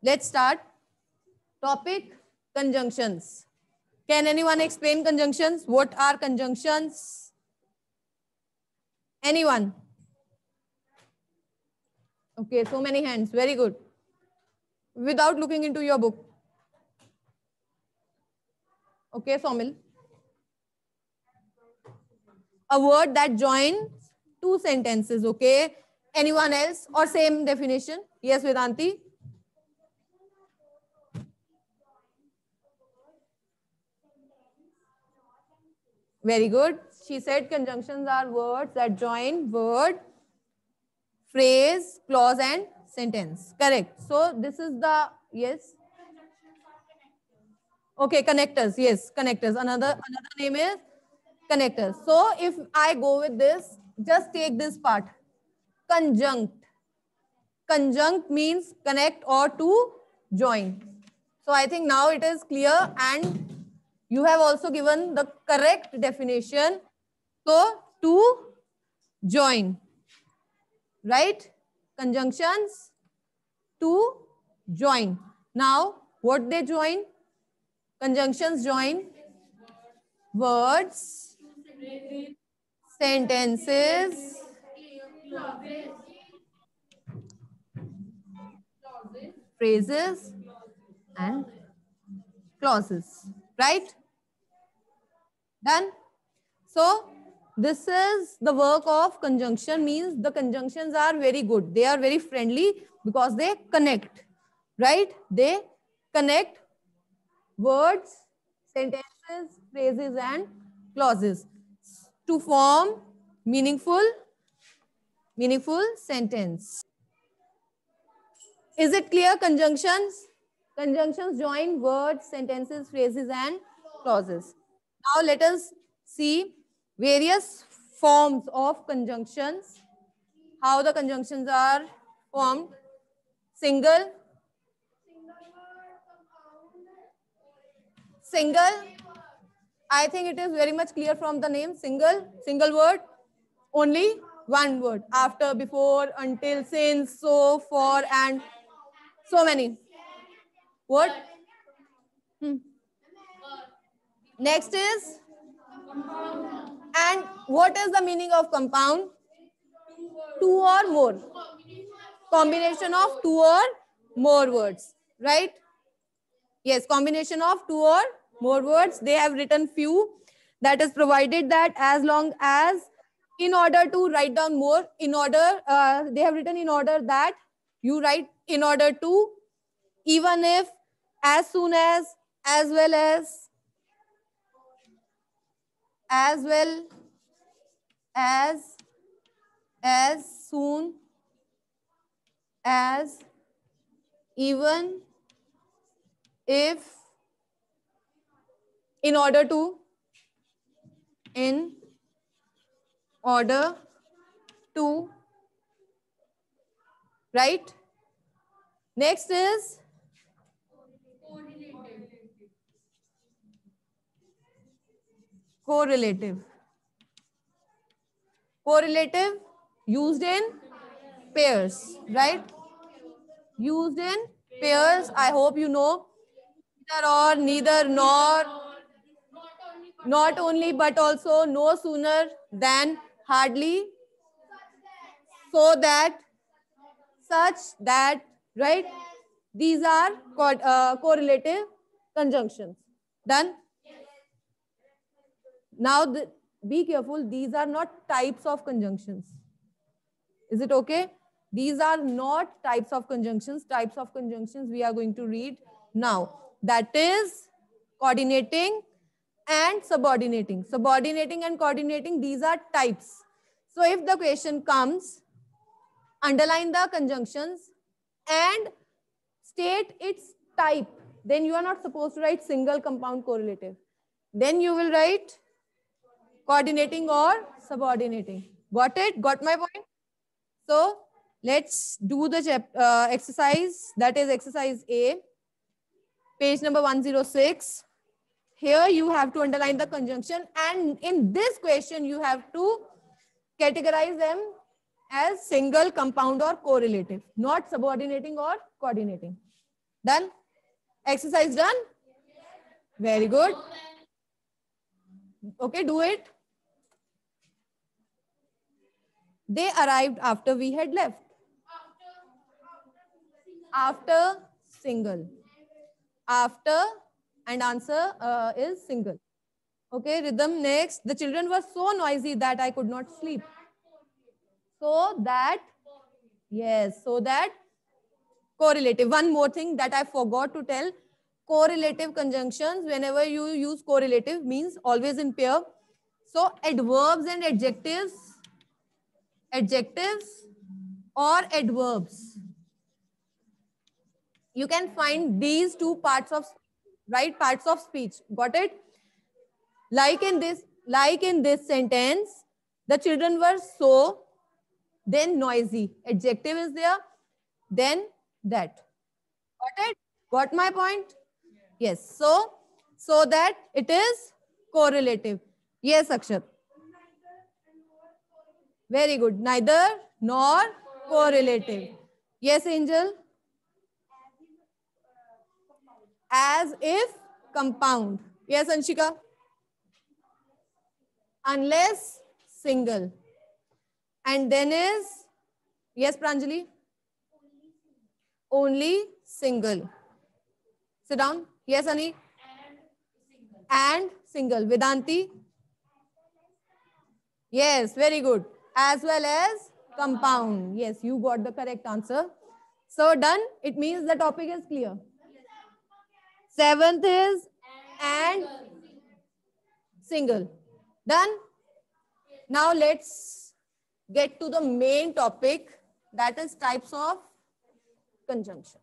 Let's start. Topic: conjunctions. Can anyone explain conjunctions? What are conjunctions? Anyone? Okay, so many hands. Very good. Without looking into your book. Okay, Somil. A word that joins two sentences. Okay. Anyone else or same definition? Yes, Vedanti. Very good. She said conjunctions are words that join word, phrase, clause and sentence. Correct. So this is the, yes. Okay, connectors. Yes, connectors. Another name is connectors. So if I go with this, just take this part. Conjunct. Conjunct means connect or to join. So I think now it is clear, and you have also given the correct definition. So to join, right? Conjunctions to join. Now what they join? Conjunctions join words, sentences, phrases and clauses, right? Done. So this is the work of conjunction, means the conjunctions are very good. They are very friendly because they connect, right? They connect words, sentences, phrases and clauses to form meaningful sentence. Is it clear? Conjunctions? Conjunctions join words, sentences, phrases and clauses. Now let us see various forms of conjunctions, how the conjunctions are formed. Single, I think it is very much clear from the name. Single word, only one word. After, before, until, since, so, for and so many. What? Next is, and what is the meaning of compound? Two or more. Combination of two or more words, right? Yes, combination of two or more words. They have written few, that is provided that as long as, in order to write down more, in order, they have written in order that you write in order to, even if, as soon as well as soon as, even if, in order to, right? Next is correlative. Correlative, used in pairs, right? Used in pairs. I hope you know. Neither or, neither nor, not only but also, no sooner than, hardly, so that, such that, right? These are correlative conjunctions. Done. Now be careful, these are not types of conjunctions. Is it okay? These are not types of conjunctions. Types of conjunctions we are going to read now. That is coordinating and subordinating. Subordinating and coordinating, these are types. So if the question comes, underline the conjunctions and state its type, then you are not supposed to write single, compound, correlative. Then you will write coordinating or subordinating. Got it? Got my point? So let's do the exercise. That is exercise A, page number 106. Here you have to underline the conjunction, and in this question you have to categorize them as single, compound or correlative, not subordinating or coordinating. Done? Exercise done? Very good. Okay, do it. They arrived after we had left. After, single. After, and answer is single. Okay, rhythm next. The children were so noisy that I could not sleep. So that, yes, so that correlative. One more thing that I forgot to tell. Correlative conjunctions, whenever you use correlative, means always in pair. So adverbs and adjectives or adverbs. You can find these two parts of, right, parts of speech. Got it? Like in this sentence, the children were so, then noisy. Adjective is there, then that. Got it? Got my point? Yes. So that it is correlative. Yes, Akshat. Very good. Neither nor correlative. Yes, Angel. As if, compound. Yes, Anshika. Unless, single. And then is, yes, Pranjali. Only, single. Sit down. Yes, Ani. And single. Vedanti. Yes, very good. As well as compound. Yes, you got the correct answer. So done. It means the topic is clear. Seventh is and single. Done. Now let's get to the main topic, that is types of conjunction.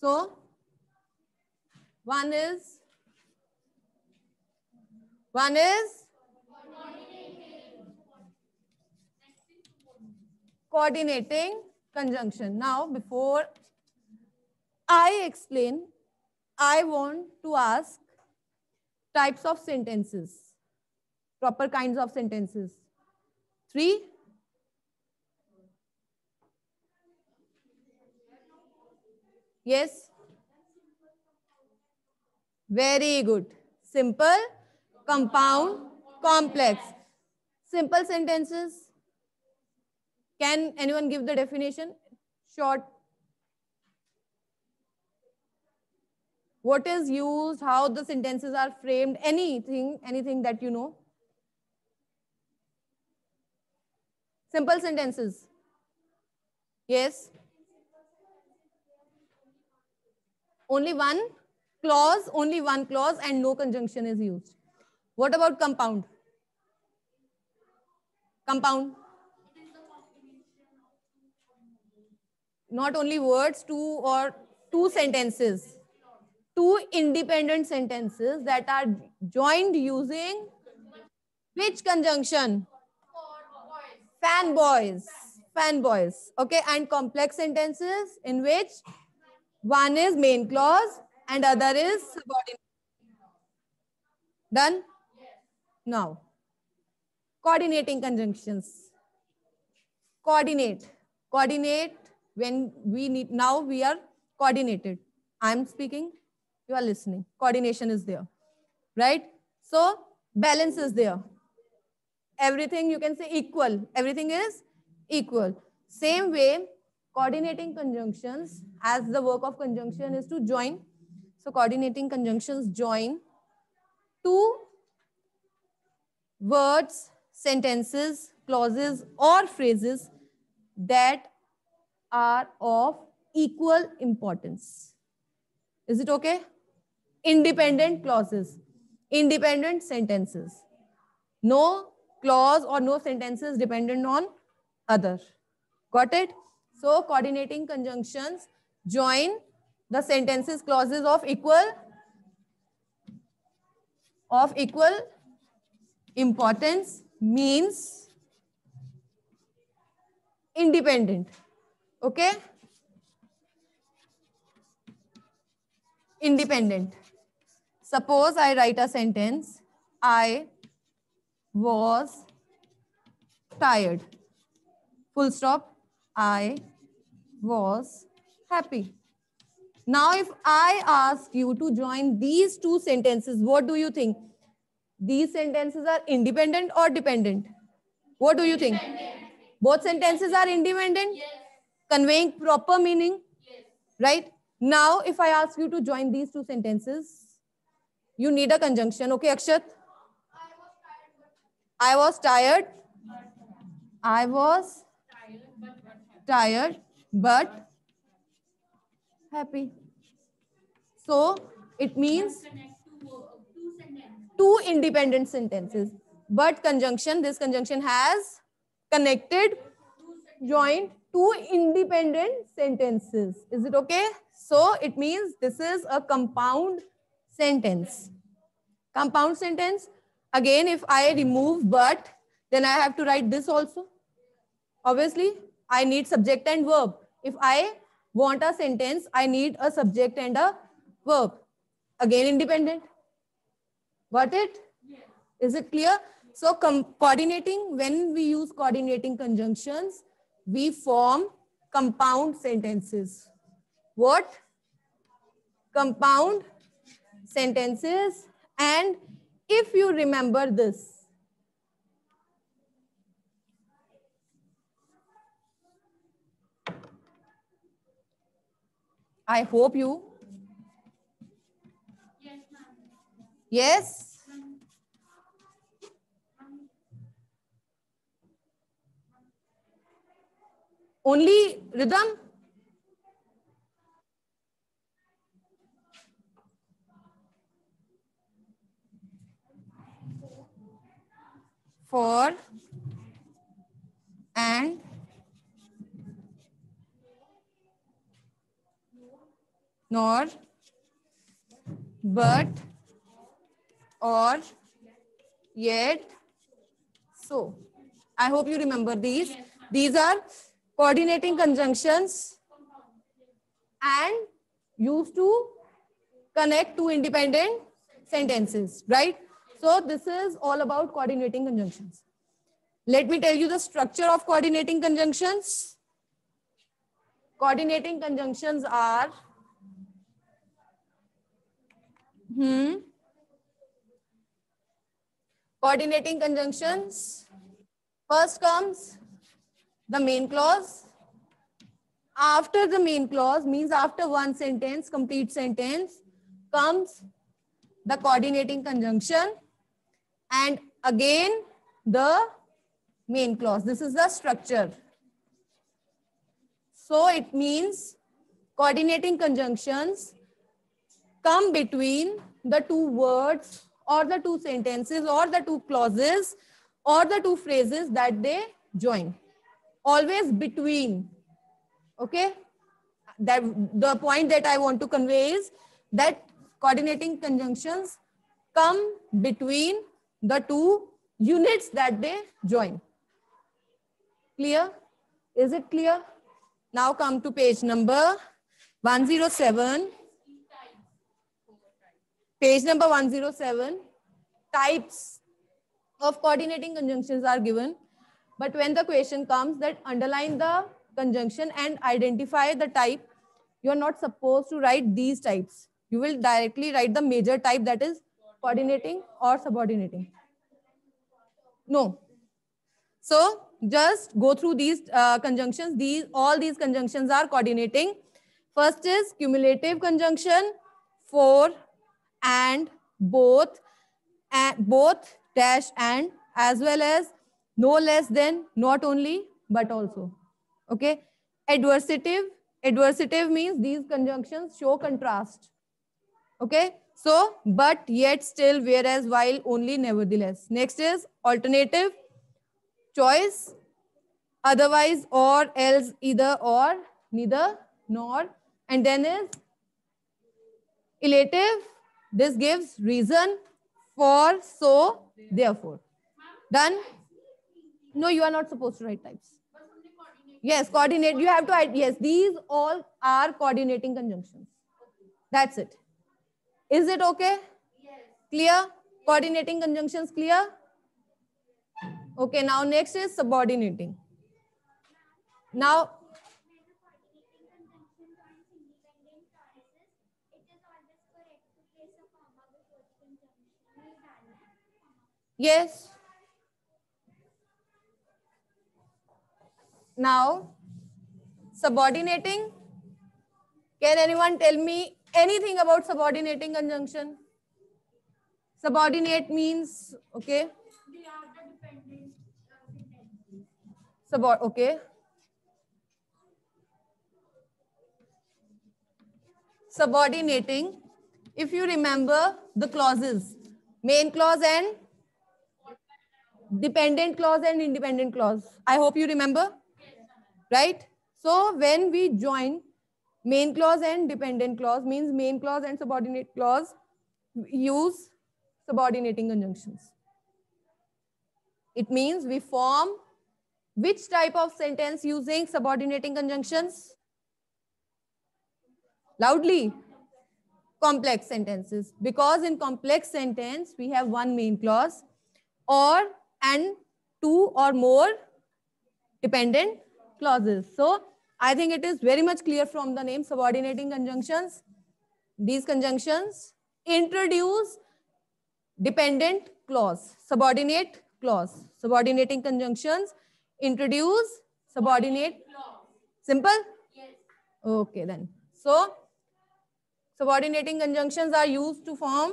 So one is coordinating conjunction. Now before I explain, I want to ask types of sentences, proper kinds of sentences. 3. Yes. Very good. Simple, compound, complex. Simple sentences. Can anyone give the definition? Short. What is used, how the sentences are framed, anything that you know. Simple sentences. Yes. Only one clause and no conjunction is used. What about compound? Compound. Not only words, two sentences. Two independent sentences that are joined using which conjunction? Fanboys. Okay, and complex sentences in which one is main clause and other is subordinate. Done? Now, coordinating conjunctions. Coordinate when we need, now we are coordinated. I'm speaking, you are listening. Coordination is there, right? So balance is there. Everything you can say equal. Everything is equal. Same way, coordinating conjunctions, as the work of conjunction is to join. So coordinating conjunctions join two words, sentences, clauses, or phrases that are of equal importance. Is it okay? Independent clauses, independent sentences. No clause or no sentences dependent on other. Got it? So coordinating conjunctions join the sentences, clauses of equal importance, means independent. Okay? Independent. Suppose I write a sentence, I was tired. Full stop. I was happy. Now, if I ask you to join these two sentences, what do you think? These sentences are independent or dependent? What do you think? Both sentences are independent, conveying proper meaning, right? Now, if I ask you to join these two sentences, you need a conjunction. Okay, Akshat? I was tired. I was tired, but happy. So it means two independent sentences. But conjunction, this conjunction has connected, joined two independent sentences. Is it okay? So it means this is a compound sentence. Compound sentence. Again, if I remove but, then I have to write this also. Obviously, I need subject and verb. If I want a sentence, I need a subject and a verb. Again, independent. Got it? Is it clear? So coordinating, when we use coordinating conjunctions, we form compound sentences. What? Compound sentences. And if you remember this, I hope you. Yes. Only rhythm? For and nor, but, or, yet, so. I hope you remember these. These are coordinating conjunctions and used to connect two independent sentences, right? So this is all about coordinating conjunctions. Let me tell you the structure of coordinating conjunctions. Coordinating conjunctions are coordinating conjunctions. First comes the main clause. After the main clause, means after one sentence, complete sentence, comes the coordinating conjunction and again the main clause. This is the structure. So it means coordinating conjunctions come between the two words or the two sentences or the two clauses or the two phrases that they join. Always between. Okay? That the point that I want to convey is that coordinating conjunctions come between the two units that they join. Clear? Is it clear? Now come to page number 107. Page number 107. Types of coordinating conjunctions are given. But when the question comes that underline the conjunction and identify the type, you are not supposed to write these types. You will directly write the major type, that is coordinating or subordinating. No. So just go through these conjunctions. All these conjunctions are coordinating. First is cumulative conjunction, for, and, both dash and, as well as no less than, not only, but also. Okay. Adversative means these conjunctions show contrast. Okay. So, but, yet, still, whereas, while, only, nevertheless. Next is alternative, choice, otherwise, or, else, either, or, neither, nor. And then is elative. This gives reason, for, so, therefore. Done? No, you are not supposed to write types. Yes, coordinate. You have to add. Yes, these all are coordinating conjunctions. That's it. Is it okay? Clear? Coordinating conjunctions clear? Okay, now next is subordinating. Now, Yes. Now, subordinating. Can anyone tell me anything about subordinating conjunction? Subordinate means, okay. Okay. Subordinating, if you remember the clauses, main clause and dependent clause and independent clause. I hope you remember, right? So when we join main clause and dependent clause, means main clause and subordinate clause, use subordinating conjunctions. It means we form which type of sentence using subordinating conjunctions? Loudly. Complex sentences. Because in complex sentence, we have one main clause or and two or more dependent clauses. So I think it is very much clear from the name subordinating conjunctions. These conjunctions introduce dependent clause, subordinate clause. Subordinating conjunctions introduce subordinate. Simple? Okay then. So subordinating conjunctions are used to form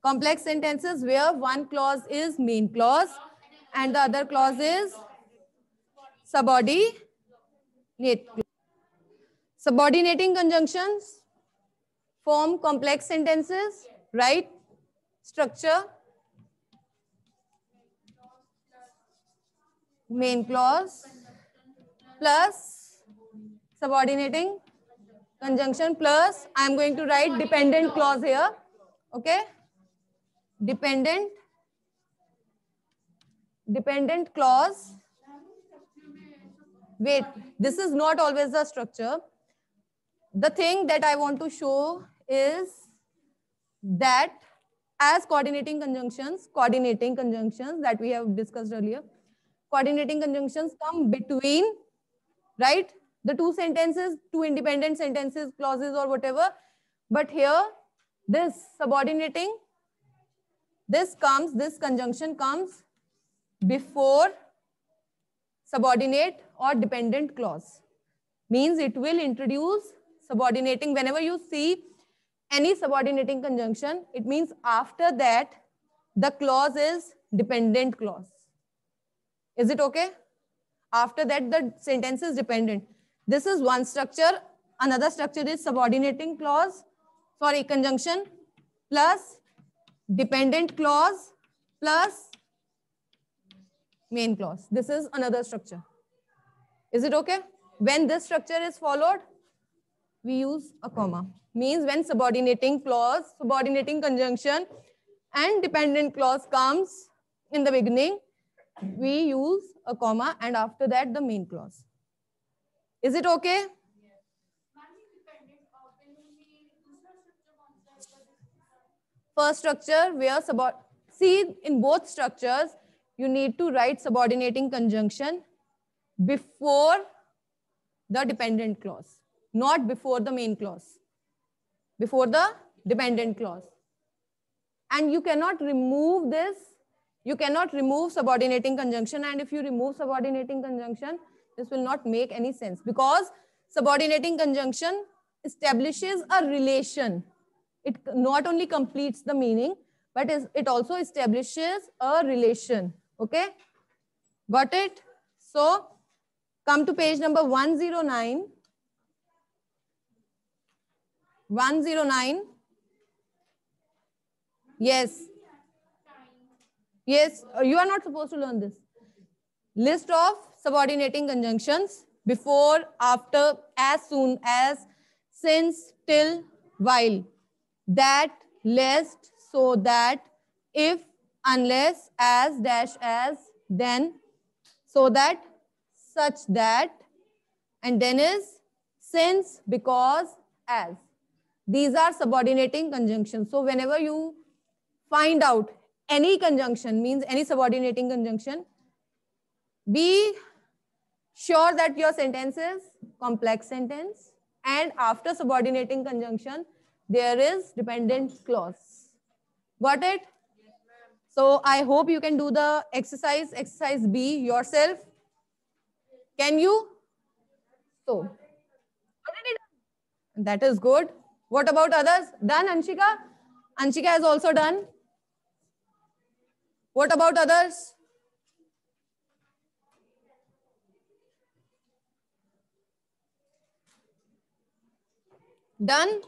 complex sentences where one clause is main clause and the other clause is subordinate. Subordinating conjunctions form complex sentences, right? Structure, main clause plus subordinating conjunction plus I am going to write dependent clause here. Okay? Dependent clause. Wait, this is not always the structure. The thing that I want to show is that as coordinating conjunctions that we have discussed earlier, coordinating conjunctions come between, right? The two sentences, two independent sentences, clauses or whatever. But here, this subordinating, this conjunction comes before subordinate or dependent clause. Means it will introduce subordinating. Whenever you see any subordinating conjunction, it means after that the clause is dependent clause. Is it okay? After that the sentence is dependent. This is one structure. Another structure is subordinating clause, conjunction plus dependent clause plus main clause. This is another structure. Is it okay? When this structure is followed, we use a comma. Means when subordinating clause, subordinating conjunction and dependent clause comes in the beginning, we use a comma and after that the main clause. Is it okay? First structure where see in both structures you need to write subordinating conjunction before the dependent clause, not before the main clause, before the dependent clause. And you cannot remove this. You cannot remove subordinating conjunction, and if you remove subordinating conjunction, this will not make any sense because subordinating conjunction establishes a relation. It not only completes the meaning, but it also establishes a relation. Okay? Got it? So, come to page number 109. 109. Yes. Yes, you are not supposed to learn this. List of subordinating conjunctions before, after, as soon as, since, till, while, that, lest, so that, if, unless, as, dash, as, then, so that, such that, and then is since, because, as. These are subordinating conjunctions. So whenever you find out any conjunction, means any subordinating conjunction, be sure that your sentence is complex sentence and after subordinating conjunction there is dependent clause. Got it? So I hope you can do the exercise B yourself. Can you? So, already done. That is good. What about others? Done, Anshika? Anshika has also done. What about others? Done?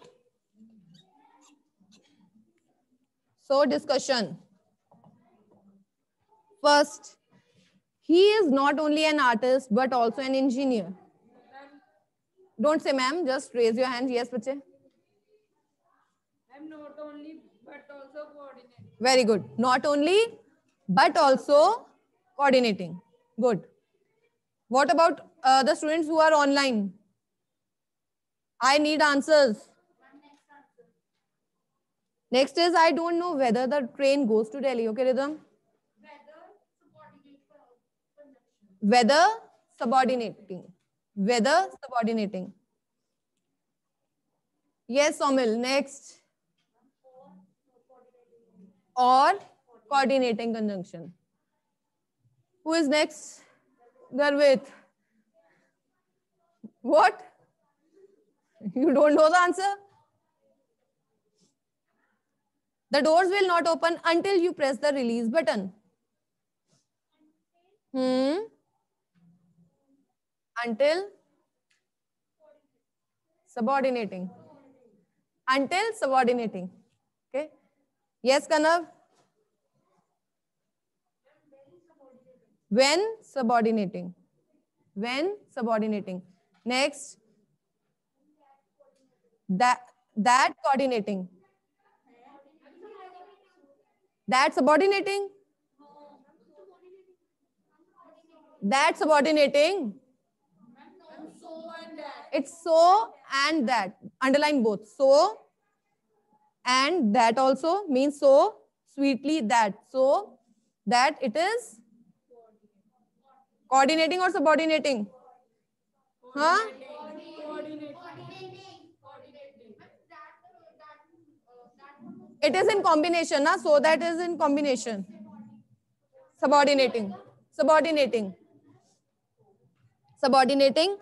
So, discussion. First, he is not only an artist but also an engineer. Don't say ma'am, just raise your hand. Yes, bache. I'm not only but also coordinating. Very good. Not only but also coordinating. Good. What about the students who are online? I need answers. Next is I don't know whether the train goes to Delhi. Okay, Rhythm? Whether subordinating. Whether subordinating. Yes, Somil. Next. Or coordinating conjunction. Who is next? Garvit. What? You don't know the answer? The doors will not open until you press the release button. Until subordinating. Until subordinating. Okay. Yes, Kanav? When subordinating. When subordinating. Next. That coordinating. That subordinating. That subordinating. It's so and that. Underline both. So and that also means so sweetly that. So that it is coordinating or subordinating? Huh? It is in combination, na? So that is in combination. Subordinating. Subordinating. Subordinating.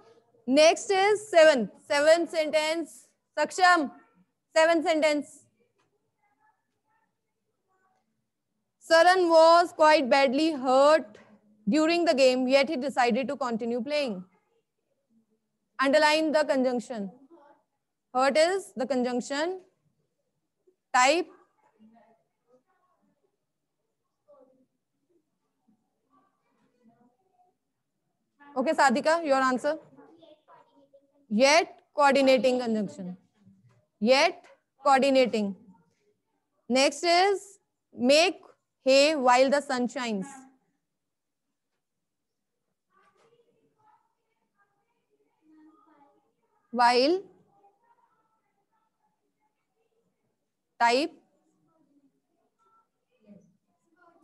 Next is seventh. Seventh sentence. Saksham. Seventh sentence. Saran was quite badly hurt during the game, yet he decided to continue playing. Underline the conjunction. Hurt is the conjunction. Type. Okay, Sadhika, your answer. Yet coordinating conjunction. Yet coordinating. Next is make hay while the sun shines. While type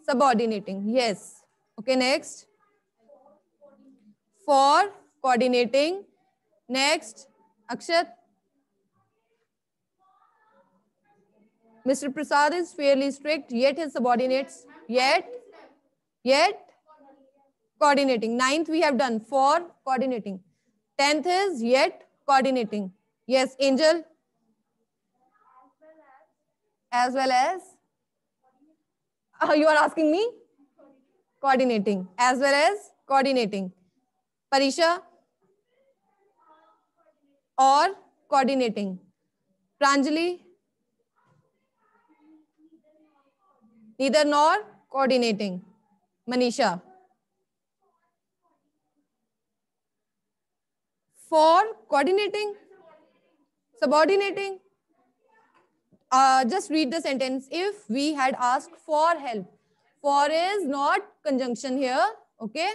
subordinating. Yes. Okay, next. For coordinating. Next, Akshat. Mr. Prasad is fairly strict, yet his subordinates, yet coordinating. Ninth, we have done for coordinating. 10th is yet coordinating. Yes, Angel. As well as. You are asking me? Coordinating. As well as coordinating. Parisha. Or coordinating. Pranjali. Neither nor coordinating. Manisha. For coordinating. Subordinating. Just read the sentence. If we had asked for help. For is not conjunction here. Okay.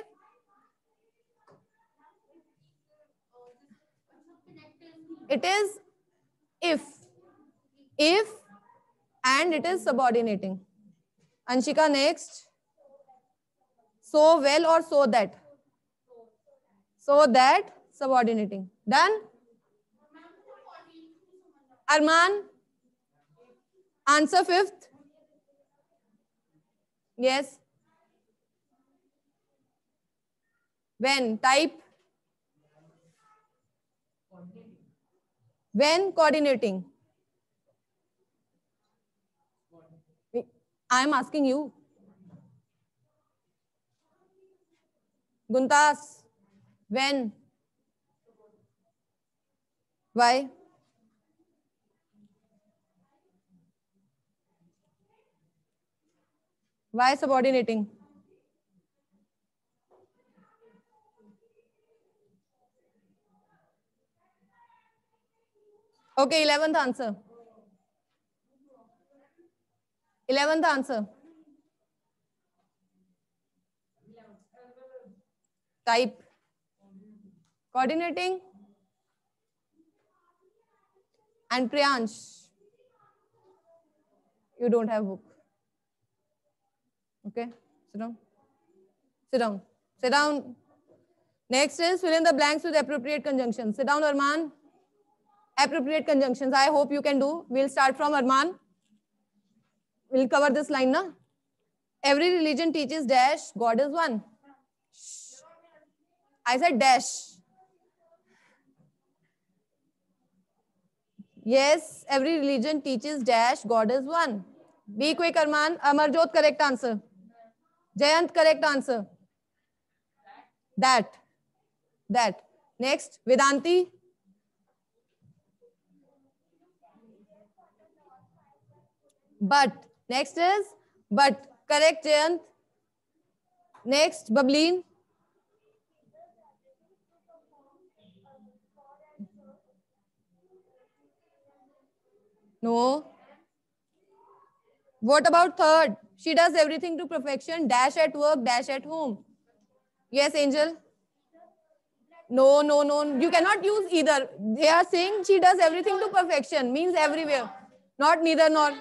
It is if. If and it is subordinating. Anshika, next. So well or so that? So that subordinating. Done? Arman? Answer fifth. Yes. When, type. When coordinating. I am asking you. Guntas. When. Why? Why subordinating? Okay, 11th answer. 11th answer. Type. Coordinating. And Priyansh, you don't have book. Okay, sit down. Sit down. Sit down. Next is fill in the blanks with appropriate conjunctions. Sit down, Arman. Appropriate conjunctions. I hope you can do. We'll start from Arman. We'll cover this line now. Every religion teaches dash, God is one. Shh. I said dash. Yes, every religion teaches dash, God is one. Be quick, Arman. Amarjot, correct answer. Jayant, correct answer. That. Next, Vedanti. But. Next is but. Correct, Jayant. Next, Bableen. No. What about third? She does everything to perfection. Dash at work, dash at home. Yes, Angel. No. You cannot use either. They are saying she does everything to perfection. Means everywhere. Not neither nor.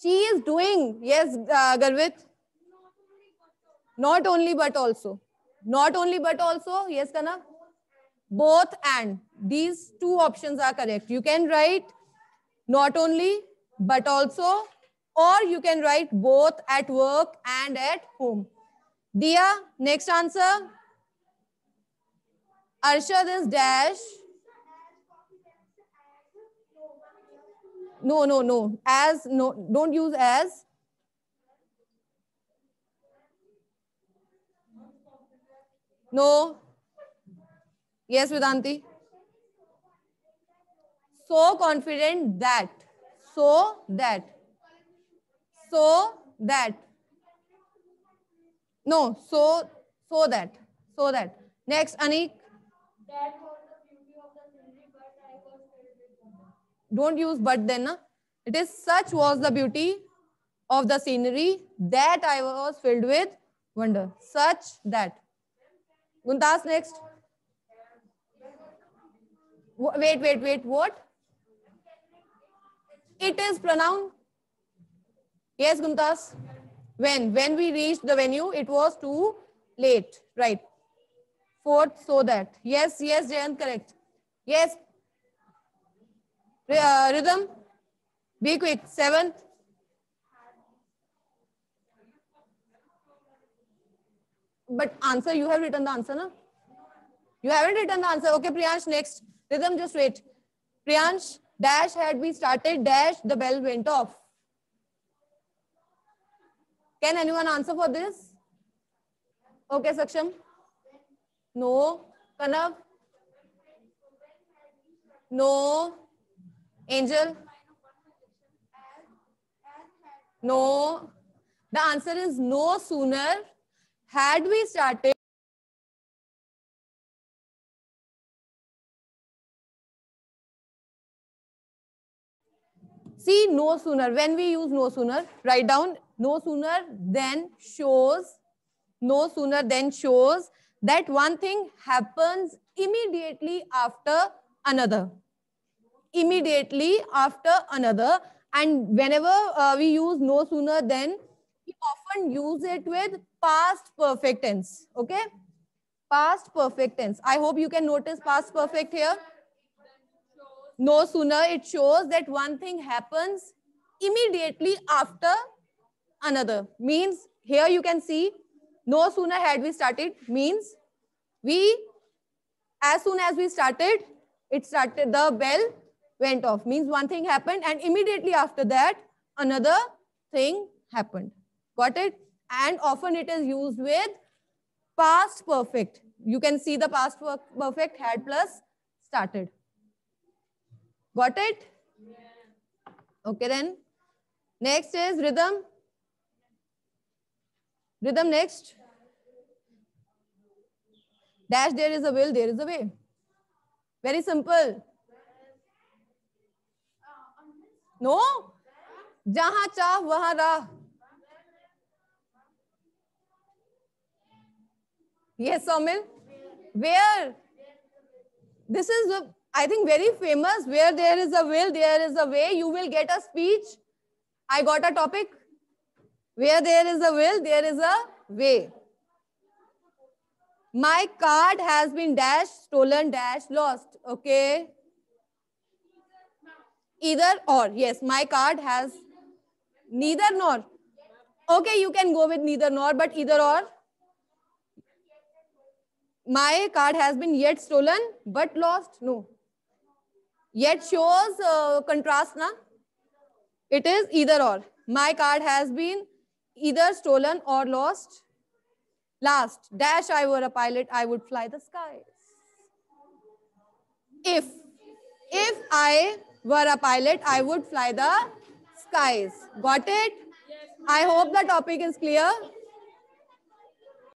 She is doing. Yes, Garvit. Not only but also. Not only but also. Yes, Kana. Both and. These two options are correct. You can write not only but also, or you can write both at work and at home. Dia, next answer. Arshad is dash. No. As, no, don't use as. No. Yes, Vedanti. So confident that. So that. No, so that. Next, Anik. That was the beauty of the scenery, but I was filled with wonder. Don't use but then. Na? It is such was the beauty of the scenery that I was filled with wonder. Such that. Guntas, next. Wait. What? It is pronoun. Yes, Guntas. When we reached the venue, it was too late. Right. Fourth, so that. Yes, Jayant, correct. Yes. Rhythm. Be quick. Seventh. But answer, you have written the answer, na? You haven't written the answer. Okay, Priyansh, next. Rhythm, just wait. Priyansh, dash had we started, dash, the bell went off. Can anyone answer for this? Okay, Saksham. No. Kanav? No. Angel? No. The answer is no sooner had we started. See, no sooner. When we use no sooner, write down no sooner than shows. No sooner than shows that one thing happens immediately after another. Immediately after another. And whenever we use no sooner than, we often use it with past perfect tense. Okay? Past perfect tense. I hope you can notice past perfect here. No sooner, it shows that one thing happens immediately after another. Means here you can see, no sooner had we started, means as soon as we started, the bell went off. Means one thing happened and immediately after that, another thing happened. Got it? And often it is used with past perfect. You can see the past perfect, had plus started. Got it? Okay then. Next is rhythm. Rhythm next. Dash, there is a will, there is a way. Very simple. No? Jahan chah, wahan rah. Yes, Somil. Where? This is, I think, very famous. Where there is a will, there is a way. You will get a speech. I got a topic. Where there is a will, there is a way. My card has been dashed, stolen, dashed, lost. Okay. Either or. Yes, my card has neither nor. Okay, you can go with neither nor, but either or. My card has been yet stolen, but lost. No. Yet shows contrast, na? It is either or. My card has been either stolen or lost. Last, dash I were a pilot, I would fly the skies. If I were a pilot, I would fly the skies. Got it? I hope the topic is clear.